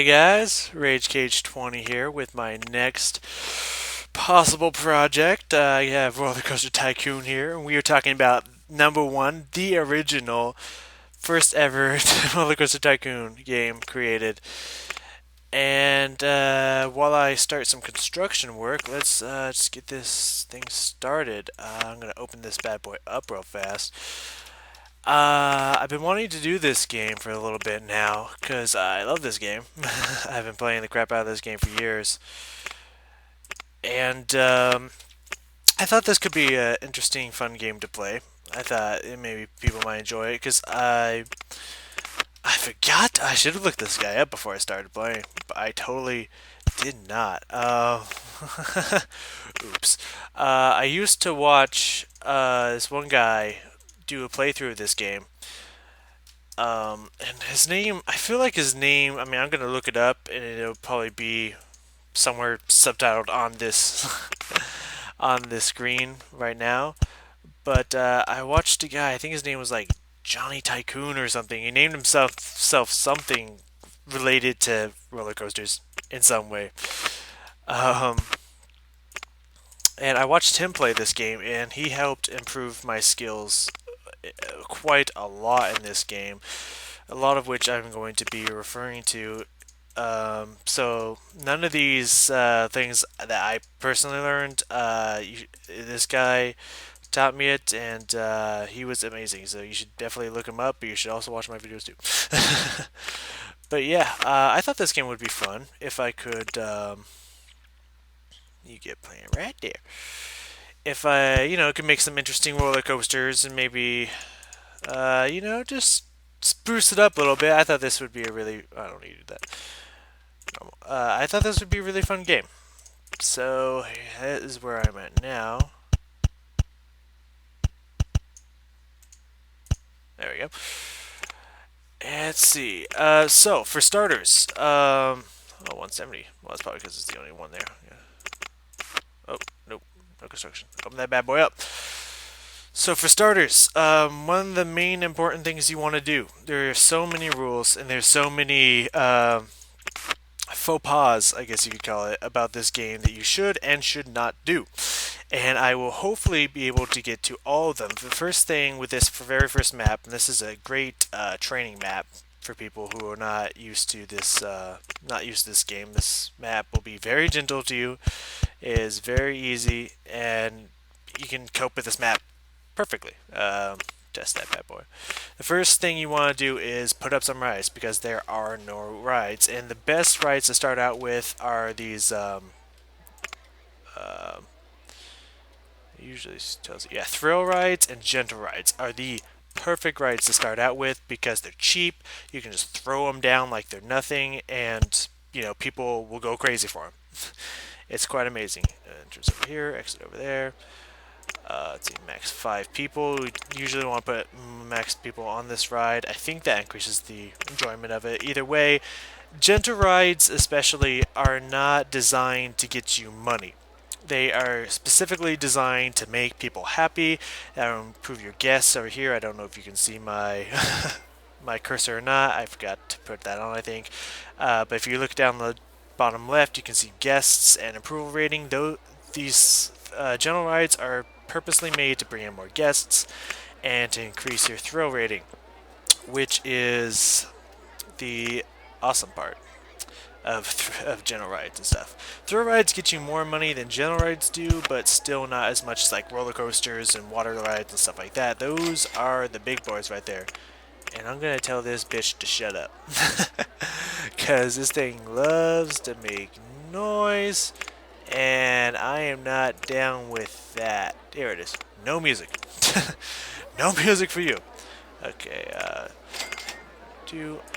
Hey guys, RageCage20 here with my next possible project. I have Roller Coaster Tycoon here, and we are talking about number one, the original, first ever Roller Coaster Tycoon game created. And while I start some construction work, let's just get this thing started. I'm gonna open this bad boy up real fast. I've been wanting to do this game for a little bit now because I love this game. I've been playing the crap out of this game for years, and I thought this could be an interesting, fun game to play. I thought maybe people might enjoy it because I forgot I should have looked this guy up before I started playing, but I totally did not. Oops. I used to watch this one guy do a playthrough of this game. And his name, I feel like his name, I mean, I'm going to look it up and it'll probably be somewhere subtitled on this on the screen right now. But I watched a guy, I think his name was like Johnny Tycoon or something. He named himself something related to roller coasters in some way. Um, and I watched him play this game, and he helped improve my skills quite a lot in this game. A lot of which I'm going to be referring to. So none of these things that I personally learned, this guy taught me it, and he was amazing. So you should definitely look him up, but you should also watch my videos too. But yeah, I thought this game would be fun if I could. You get playing right there. If I, could make some interesting roller coasters and maybe, just spruce it up a little bit. I thought this would be a really. I don't need that. I thought this would be a really fun game. So that is where I'm at now. There we go. Let's see. So for starters, 170. Well, that's probably because it's the only one there. Yeah. Oh, nope, no construction. Open that bad boy up. So for starters, one of the main important things you want to do. There are so many rules, and there's so many faux pas, I guess you could call it, about this game that you should and should not do. And I will hopefully be able to get to all of them. The first thing with this very first map, and this is a great training map for people who are not used to this, game. This map will be very gentle to you. It is very easy, and you can cope with this map perfectly. Test that bad boy. The first thing you want to do is put up some rides because there are no rides, and the best rides to start out with are these. Usually tells you, yeah, thrill rides and gentle rides are the perfect rides to start out with because they're cheap. You can just throw them down like they're nothing, and people will go crazy for them. It's quite amazing. Entrance over here, exit over there. Let's see, max 5 people. We usually want to put max people on this ride. I think that increases the enjoyment of it. Either way, gentle rides especially are not designed to get you money. They are specifically designed to make people happy, improve your guests over here. I don't know if you can see my my cursor or not. I forgot to put that on, I think. But if you look down the bottom left, you can see guests and approval rating. These general rides are purposely made to bring in more guests and to increase your thrill rating, which is the awesome part of general rides and stuff. Thrill rides get you more money than general rides do, but still not as much as like roller coasters and water rides and stuff like that. Those are the big boys right there. And I'm gonna tell this bitch to shut up. Because this thing loves to make noise, and I am not down with that. There it is. No music. No music for you. Okay,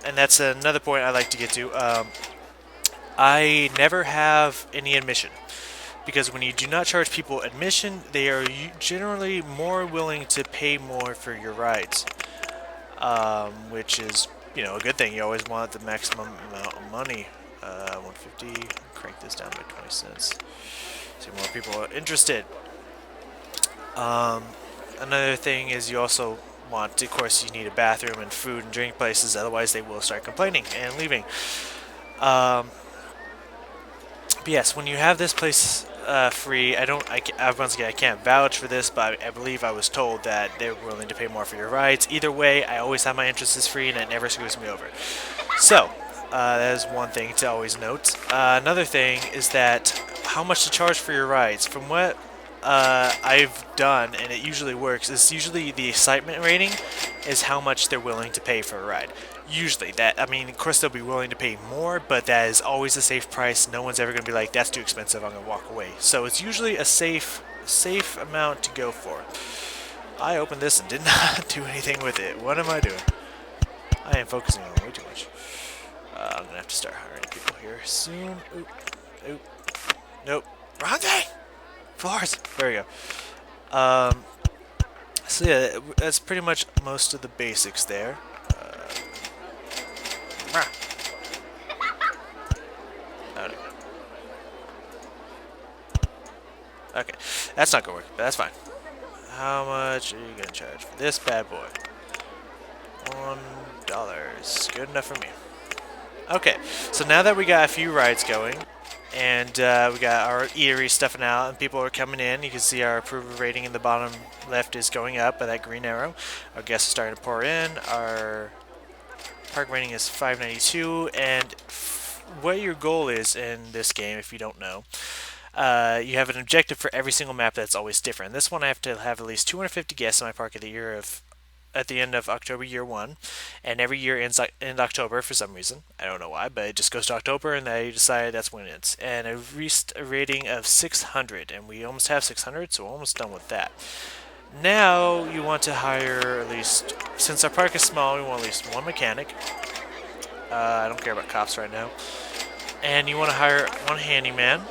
and that's another point I like to get to. I never have any admission because when you do not charge people admission, they are generally more willing to pay more for your rides, which is a good thing. You always want the maximum amount of money. 150. Crank this down by 20 cents. So more people are interested. Another thing is you also of course, you need a bathroom and food and drink places. Otherwise, they will start complaining and leaving. Um, but yes, when you have this place free, once again, I can't vouch for this, but I believe I was told that they're willing to pay more for your rides. Either way, I always have my interests as free, and it never screws me over. So, that is one thing to always note. Another thing is that how much to charge for your rides. From what I've done, and it usually works, is usually the excitement rating is how much they're willing to pay for a ride. Usually, that, I mean, of course they'll be willing to pay more, but that is always a safe price. No one's ever going to be like, that's too expensive, I'm going to walk away. So it's usually a safe amount to go for. I opened this and did not do anything with it. What am I doing? I am focusing on way too much. I'm going to have to start hiring people here soon. Oop, oop, nope. Wrong thing! Floors! There we go. So yeah, that's pretty much most of the basics there. Oh, no. Okay, that's not gonna work, but that's fine. How much are you gonna charge for this bad boy? $1. Good enough for me. Okay, so now that we got a few rides going, and we got our eatery stuffing out, and people are coming in, you can see our approval rating in the bottom left is going up by that green arrow. Our guests are starting to pour in. Our park rating is 592, and what your goal is in this game, if you don't know, you have an objective for every single map that's always different. This one I have to have at least 250 guests in my park at the end of October year one, and every year ends in October for some reason. I don't know why, but it just goes to October, and I decide that's when it ends. And I reached a rating of 600, and we almost have 600, so we're almost done with that. Now you want to hire at least, since our park is small, we want at least one mechanic. I don't care about cops right now. And you want to hire one handyman.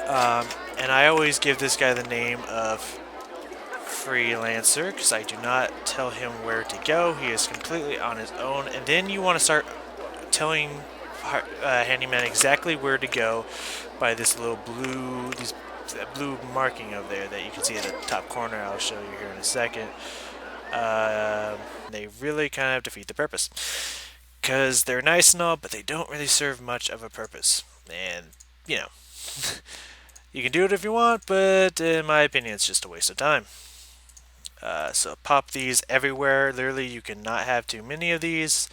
And I always give this guy the name of Freelancer because I do not tell him where to go. He is completely on his own. And then you want to start telling handyman exactly where to go by this little blue marking over there that you can see in the top corner. I'll show you here in a second. They really kind of defeat the purpose because they're nice and all, but they don't really serve much of a purpose. And you know, you can do it if you want, but in my opinion, it's just a waste of time. So pop these everywhere. Literally, you cannot have too many of these.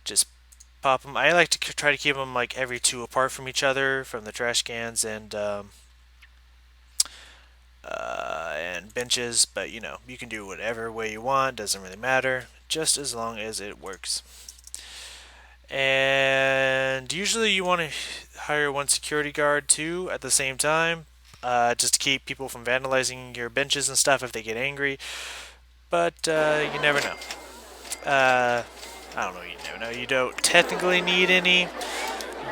Just pop them. I like to try to keep them like every two apart from each other, from the trash cans and benches. But you know, you can do whatever way you want. Doesn't really matter, just as long as it works. And usually, you want to hire one security guard too at the same time. Just to keep people from vandalizing your benches and stuff if they get angry. But you never know. I don't know, you never know. You don't technically need any,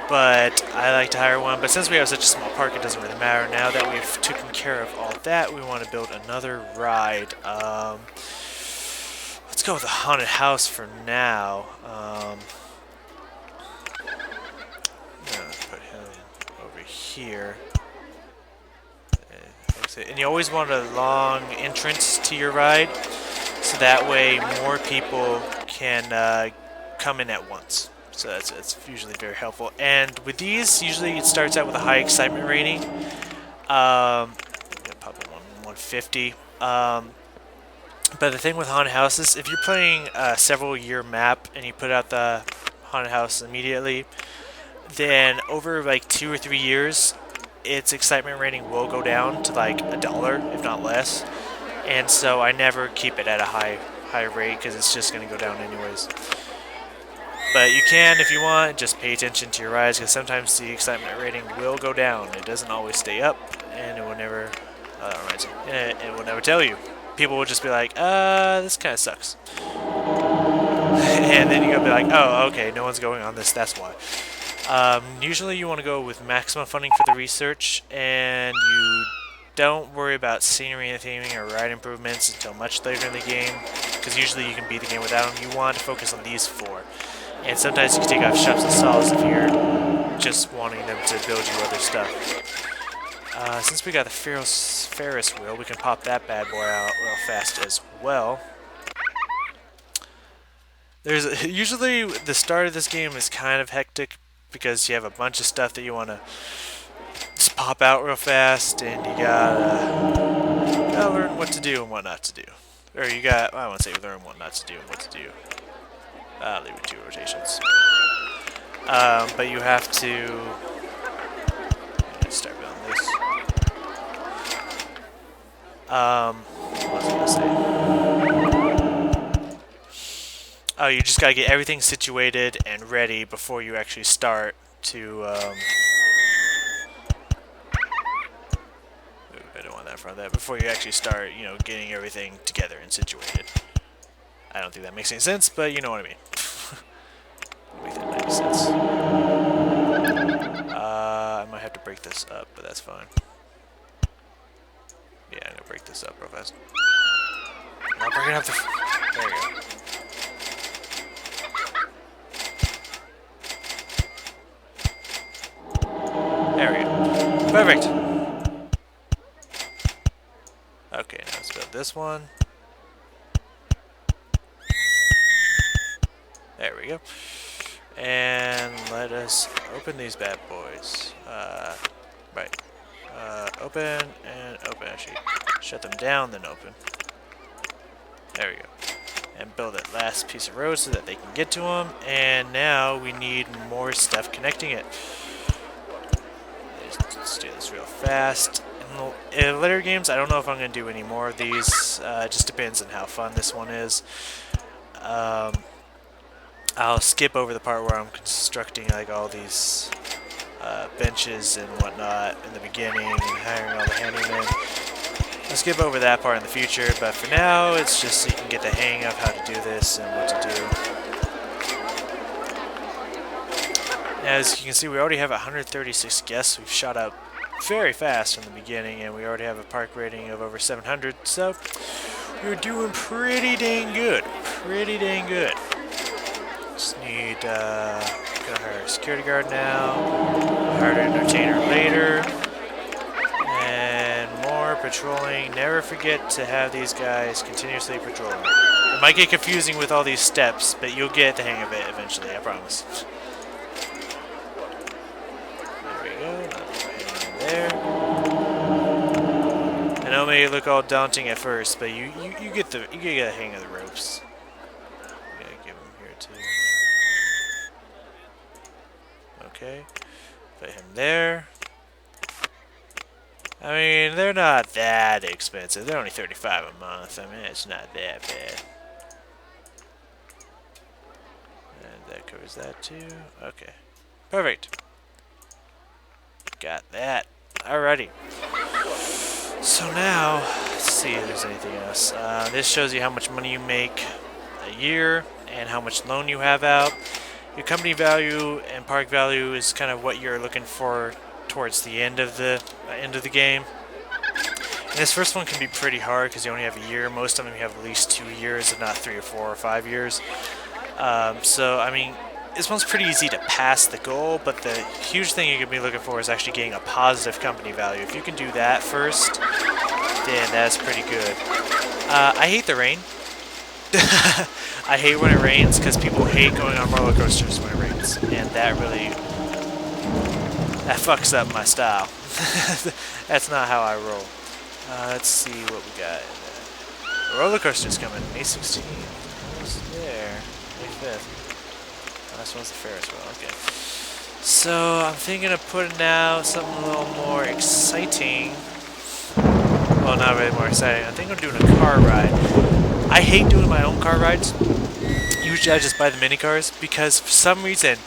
but I like to hire one. But since we have such a small park, it doesn't really matter. Now that we've taken care of all that, we want to build another ride. Let's go with a haunted house for now. I'm going to put him over here. And you always want a long entrance to your ride, so that way more people can come in at once. So that's usually very helpful. And with these, usually it starts out with a high excitement rating. I'm gonna pop it 150. But the thing with haunted houses, if you're playing a several year map and you put out the haunted house immediately, then over like 2 or 3 years, its excitement rating will go down to like $1, if not less. And so I never keep it at a high rate because it's just going to go down anyways. But you can, if you want, just pay attention to your rides because sometimes the excitement rating will go down. It doesn't always stay up, and it will never. It will never tell you. People will just be like, this kind of sucks. And then you're going to be like, oh, okay, no one's going on this, that's why. Usually you want to go with maximum funding for the research, and you don't worry about scenery and theming or ride improvements until much later in the game, because usually you can beat the game without them. You want to focus on these four. And sometimes you can take off shops and stalls if you're just wanting them to build you other stuff. Since we got the Ferris wheel, we can pop that bad boy out real fast as well. There's usually the start of this game is kind of hectic because you have a bunch of stuff that you want to just pop out real fast, and you gotta learn what to do and what not to do. Or you got, I won't say learn what not to do and what to do. I'll leave it 2 rotations. But you have to start building this. What was I gonna say? Oh, you just gotta get everything situated and ready before you actually start to. I don't want that from that. Before you actually start, getting everything together and situated. I don't think that makes any sense, but you know what I mean. Make that 90 cents. I might have to break this up, but that's fine. Yeah, I'm gonna break this up real fast. I'm breaking up the. There you go. There we go. Perfect. Okay, now let's build this one. There we go. And let us open these bad boys. Right. Open and open. Actually, shut them down, then open. There we go. And build that last piece of road so that they can get to them. And now we need more stuff connecting it. Let's do this real fast. In later games, I don't know if I'm going to do any more of these. It just depends on how fun this one is. I'll skip over the part where I'm constructing like all these benches and whatnot in the beginning and hiring all the handymen. I'll skip over that part in the future, but for now it's just so you can get the hang of how to do this and what to do. As you can see, we already have 136 guests. We've shot up very fast from the beginning, and we already have a park rating of over 700, so we're doing pretty dang good. Pretty dang good. Just need gonna hire a security guard now, hire an entertainer later, and more patrolling. Never forget to have these guys continuously patrolling. It might get confusing with all these steps, but you'll get the hang of it eventually, I promise. There we go, there. I know it may look all daunting at first, but you get the hang of the ropes. Okay, put him there. I mean, they're not that expensive. They're only $35 a month. I mean, it's not that bad. And that covers that too. Okay, perfect. Got that. Alrighty. So now, let's see if there's anything else. This shows you how much money you make a year and how much loan you have out. Your company value and park value is kind of what you're looking for towards the end of the game. And this first one can be pretty hard because you only have a year. Most of them you have at least 2 years, if not 3 or 4 or 5 years. So I mean, this one's pretty easy to pass the goal, but the huge thing you could be looking for is actually getting a positive company value. If you can do that first, then that's pretty good. I hate the rain. I hate when it rains because people hate going on roller coasters when it rains, and that fucks up my style. That's not how I roll. Let's see what we got. Roller coasters coming. May 16th. What's there? May 5th. Oh, this one's the Ferris wheel. Okay. So I'm thinking of putting out something a little more exciting. Well, not really more exciting. I think I'm doing a car ride. I hate doing my own car rides. Usually I just buy the mini cars because for some reason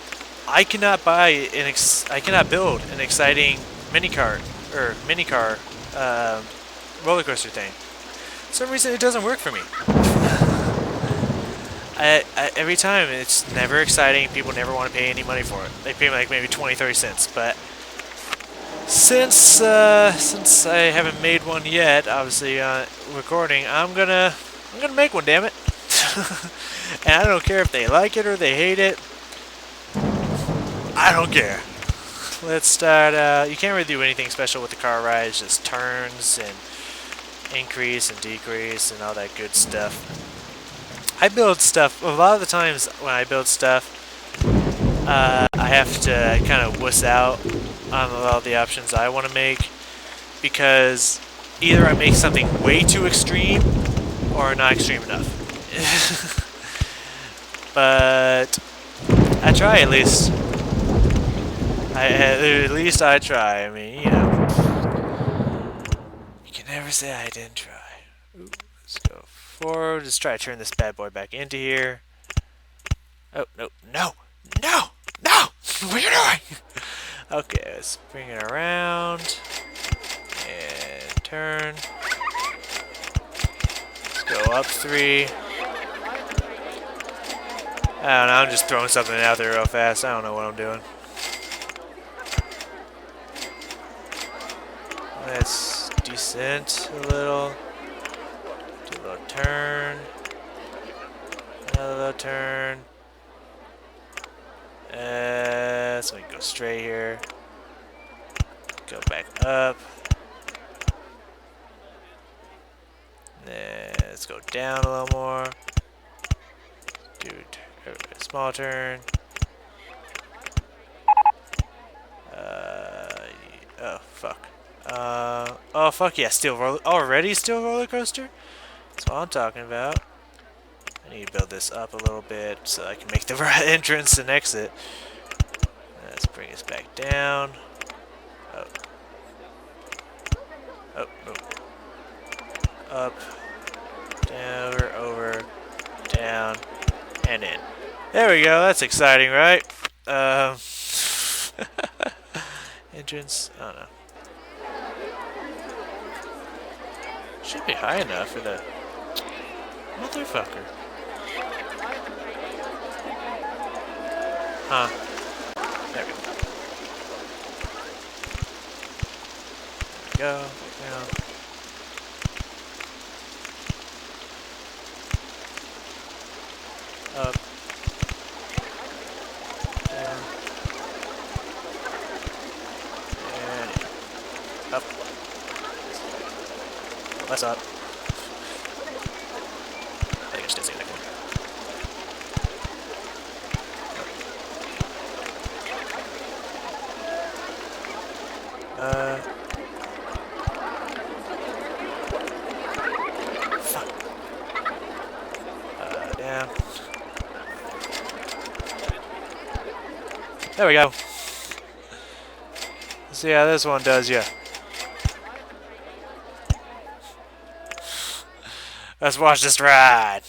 I cannot build an exciting mini car roller coaster thing. For some reason it doesn't work for me. Every time it's never exciting. People never want to pay any money for it. They pay like maybe 20-30 cents, but since I haven't made one yet, obviously recording, I'm gonna make one, damn it. And I don't care if they like it or they hate it. I don't care. Let's start. You can't really do anything special with the car ride. It's just turns and increase and decrease and all that good stuff. I build stuff. A lot of the times when I build stuff, I have to kind of wuss out on all the options I want to make because either I make something way too extreme or not extreme enough. But I try at least. At least I try. I mean, you know, you can never say I didn't try. Ooh, let's go forward. Let's try to turn this bad boy back into here. Oh, no, no, no, no! What are you doing? Okay, let's bring it around. And turn. Let's go up 3. I don't know, I'm just throwing something out there real fast. I don't know what I'm doing. Let's descent a little. Do a little turn. Another little turn. So we can go straight here. Go back up. Then let's go down a little more. Do a small turn. Oh fuck. Oh fuck yeah, already steel roller coaster? That's what I'm talking about. I need to build this up a little bit so I can make the right entrance and exit. Let's bring this back down. Oh. Oh, no. Up. Down, over, down, and in. There we go, that's exciting, right? Entrance, I don't know. Should be high enough for the motherfucker. Huh. There we go. Back down. Up. Down. And up. Less up. I think I just did the same thing. Fuck. Down. There we go. Let's see how this one does, yeah. Let's watch this ride.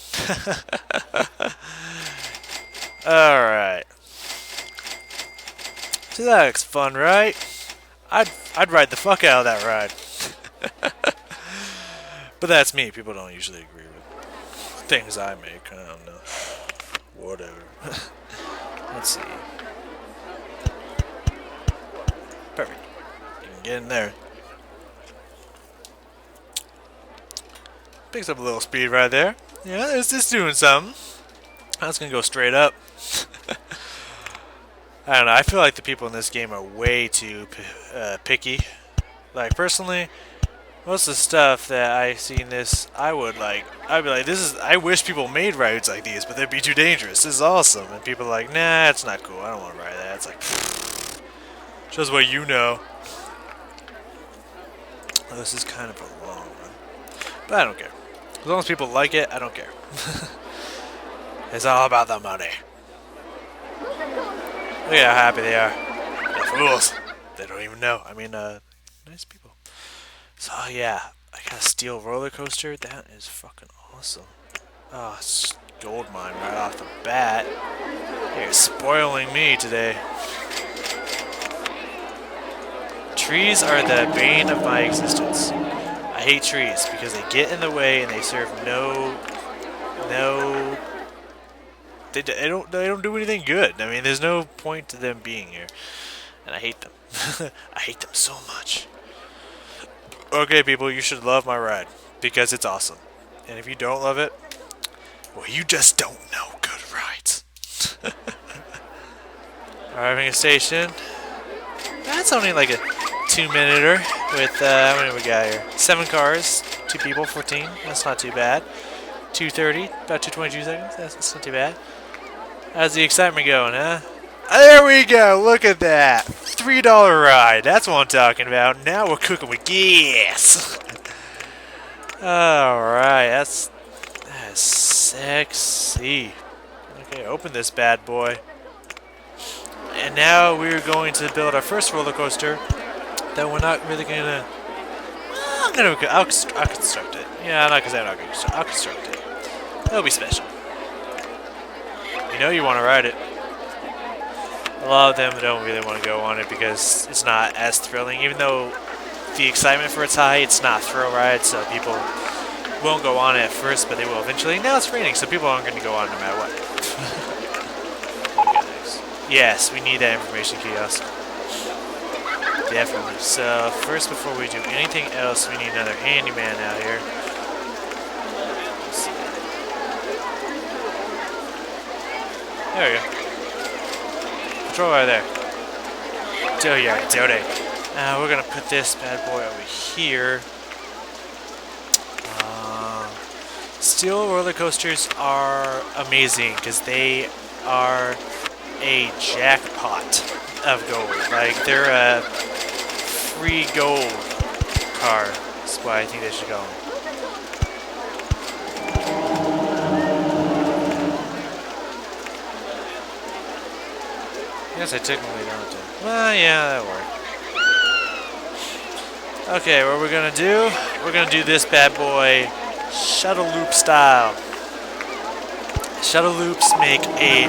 Alright. So that looks fun, right? I'd ride the fuck out of that ride. But that's me. People don't usually agree with things I make. I don't know. Whatever. Let's see. Perfect. You can get in there. Picks up a little speed right there. Yeah, it's just doing something. That's gonna go straight up. I don't know. I feel like the people in this game are way too picky. Like personally, most of the stuff that I see in this, I'd be like, this is. I wish people made rides like these, but they'd be too dangerous. This is awesome, and people are like, nah, it's not cool. I don't want to ride that. It's like, shows what you know. Well, this is kind of a long one, but I don't care. As long as people like it, I don't care. It's all about the money. Look at how happy they are. The fools. They don't even know. I mean, nice people. So, yeah. I got a steel roller coaster. That is fucking awesome. Oh, it's gold mine right off the bat. You're spoiling me today. Trees are the bane of my existence. I hate trees because they get in the way and they serve they don't do anything good. I mean, there's no point to them being here, and I hate them. I hate them so much. Okay, people, you should love my ride because it's awesome. And if you don't love it, well, you just don't know good rides. Arriving at station. That's only like a 2-minuter with how many we got here? 7 cars, 2 people, 14. That's not too bad. 2:30, about 2:22 seconds. That's not too bad. How's the excitement going, huh? There we go. Look at that. $3 ride. That's what I'm talking about. Now we're cooking with gas. All right. That's sexy. Okay, open this bad boy. And now we're going to build our first roller coaster. That we're not really gonna. I'll construct it. Yeah, not because I'm not gonna construct. I'll construct it. That'll be special. You know you want to ride it. A lot of them don't really want to go on it because it's not as thrilling. Even though the excitement for it's high, it's not a thrill ride, so people won't go on it at first, but they will eventually. Now it's raining, so people aren't going to go on no matter what. Yes, we need that information kiosk. Definitely. So first, before we do anything else, we need another handyman out here. There we go. Patrol right there. We're gonna put this bad boy over here. Steel roller coasters are amazing because they are a jackpot of gold. Like they're a free gold car. That's why I think they should go. I guess I technically don't have to. Well, yeah, that worked. Okay, what we're gonna do? We're gonna do this bad boy shuttle loop style. Shuttle loops make a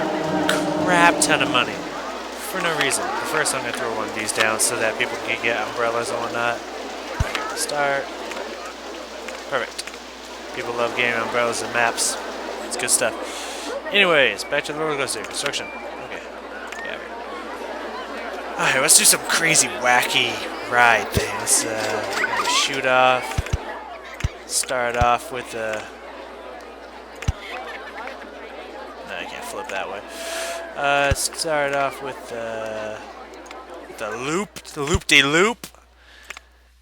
crap ton of money for no reason. But first, I'm gonna throw one of these down so that people can get umbrellas and whatnot. Okay, start. Perfect. People love getting umbrellas and maps. It's good stuff. Anyways, back to the roller coaster construction. Alright, let's do some crazy, wacky ride things. Shoot off. Start off with the... No, I can't flip that way. Start off with the loop-de-loop.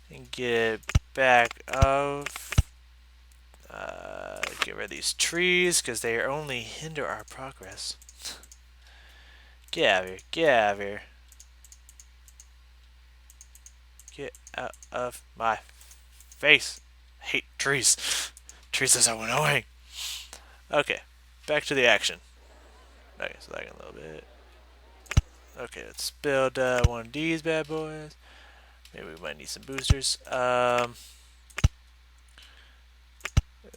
And get it back off. Get rid of these trees, because they only hinder our progress. Get out of here. Get out of here. Get out of my face. I hate trees. Trees are so annoying. Okay, back to the action. Okay, so lagging a little bit. Okay, let's build one of these bad boys. Maybe we might need some boosters.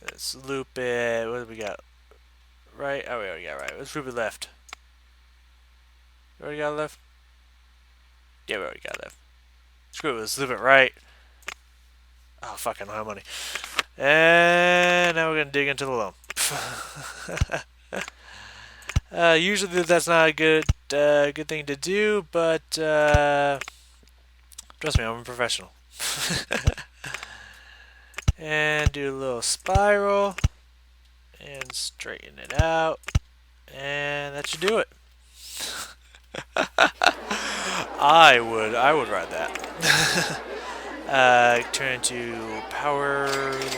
Let's loop it. What do we got? Right? Oh, we already got right. Let's loop it left. We already got left? Yeah, we already got left. Screw it, let's loop it right. Oh, fuck, I don't have money. And now we're going to dig into the loam. Usually that's not a good thing to do, but trust me, I'm a professional. And do a little spiral. And straighten it out. And that should do it. I would ride that. Turn into power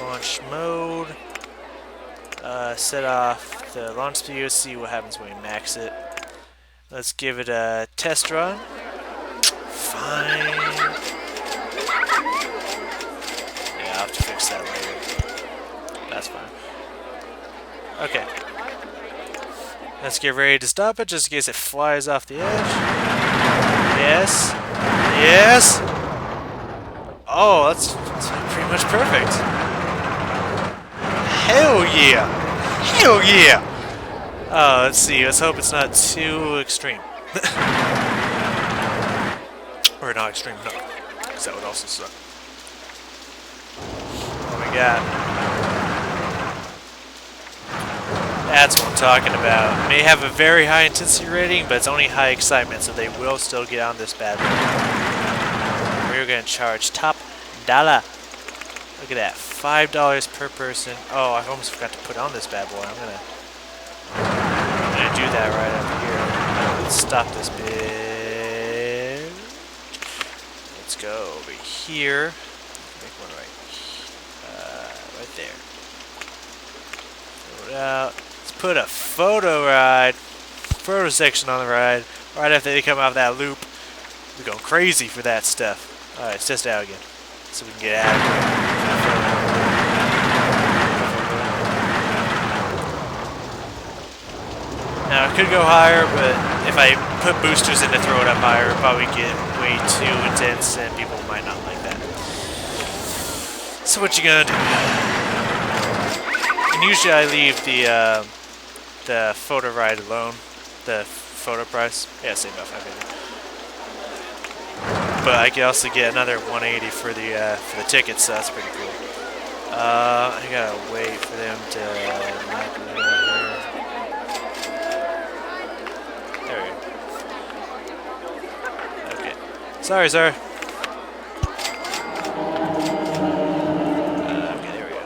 launch mode. Set off the launch speed. See what happens when we max it. Let's give it a test run. Fine. Yeah, I'll have to fix that later. That's fine. Okay. Let's get ready to stop it just in case it flies off the edge. Yes. Yes. Oh, that's pretty much perfect. Hell yeah. Hell yeah. Oh, let's see. Let's hope it's not too extreme. Or not extreme, no. Because that would also suck. What we got? That's what I'm talking about. It may have a very high intensity rating, but it's only high excitement, so they will still get on this bad boy. We're going to charge top dollar. Look at that, $5 per person. Oh, I almost forgot to put on this bad boy. I'm gonna do that right up here. Let's stop this bit. Let's go over here. Make one right there. Let's put a photo section on the ride right after they come off that loop. We're going crazy for that stuff. Alright, let's test it out again so we can get out of here. Now, it could go higher, but if I put boosters in to throw it up higher, it'll probably get way too intense and people might not like that. So what you gonna do? And usually I leave the photo ride alone, the photo price. Yeah, same about 580. But I can also get another 180 for the tickets, so that's pretty cool. I gotta wait for them to knock me over here. There we go. Okay. Sorry, sir. Okay, there we go.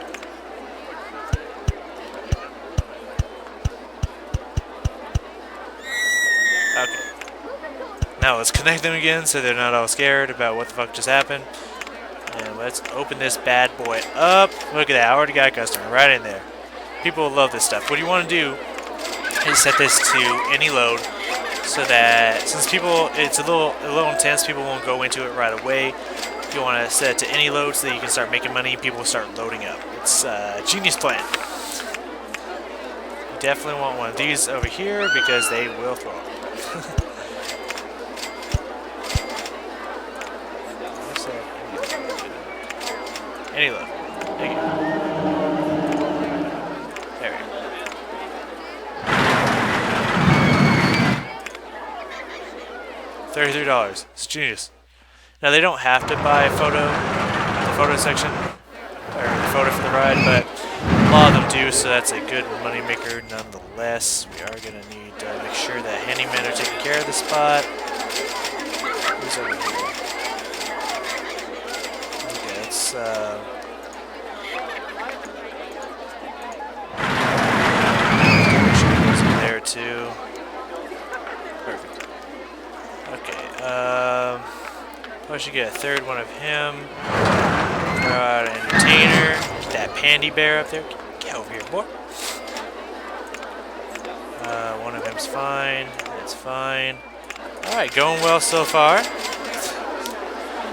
Okay. Now let's connect them again so they're not all scared about what the fuck just happened. And let's open this bad boy up. Look at that, I already got a customer right in there. People love this stuff. What you want to do is set this to any load so that since it's a little intense, people won't go into it right away. You want to set it to any load so that you can start making money, people will start loading up. It's a genius plan. You definitely want one of these over here because they will throw up. Any load. There you go. There we go. $33. It's genius. Now they don't have to buy the photo section, or the photo for the ride, but a lot of them do, so that's a good money maker nonetheless. We are gonna need to make sure that handymen are taking care of the spot. Who's over here? Okay, it's there too. Perfect. Okay, I should get a third one of him. Throw out an entertainer. Get that pandy bear up there. Get over here, boy. One of them's fine. That's fine. Alright, going well so far.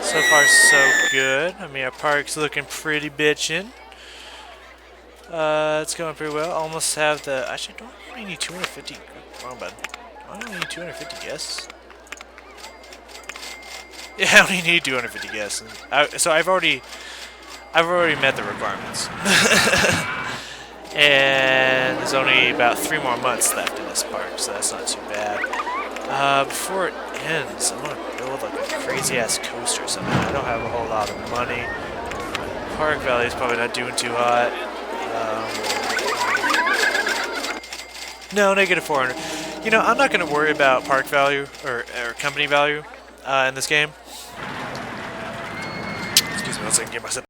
So far, so good. I mean, our park's looking pretty bitchin'. It's going pretty well. Almost have the... Actually, don't only need 250... Wrong button. I only need 250 guests. Yeah, I only need 250 guests. So I've already met the requirements. And there's only about 3 more months left in this park, so that's not too bad. Before it ends, I want to build like a crazy ass coaster or something. I don't have a whole lot of money. Park Valley is probably not doing too hot. No, negative 400. You know, I'm not going to worry about park value or company value in this game. Excuse me, once I can get myself.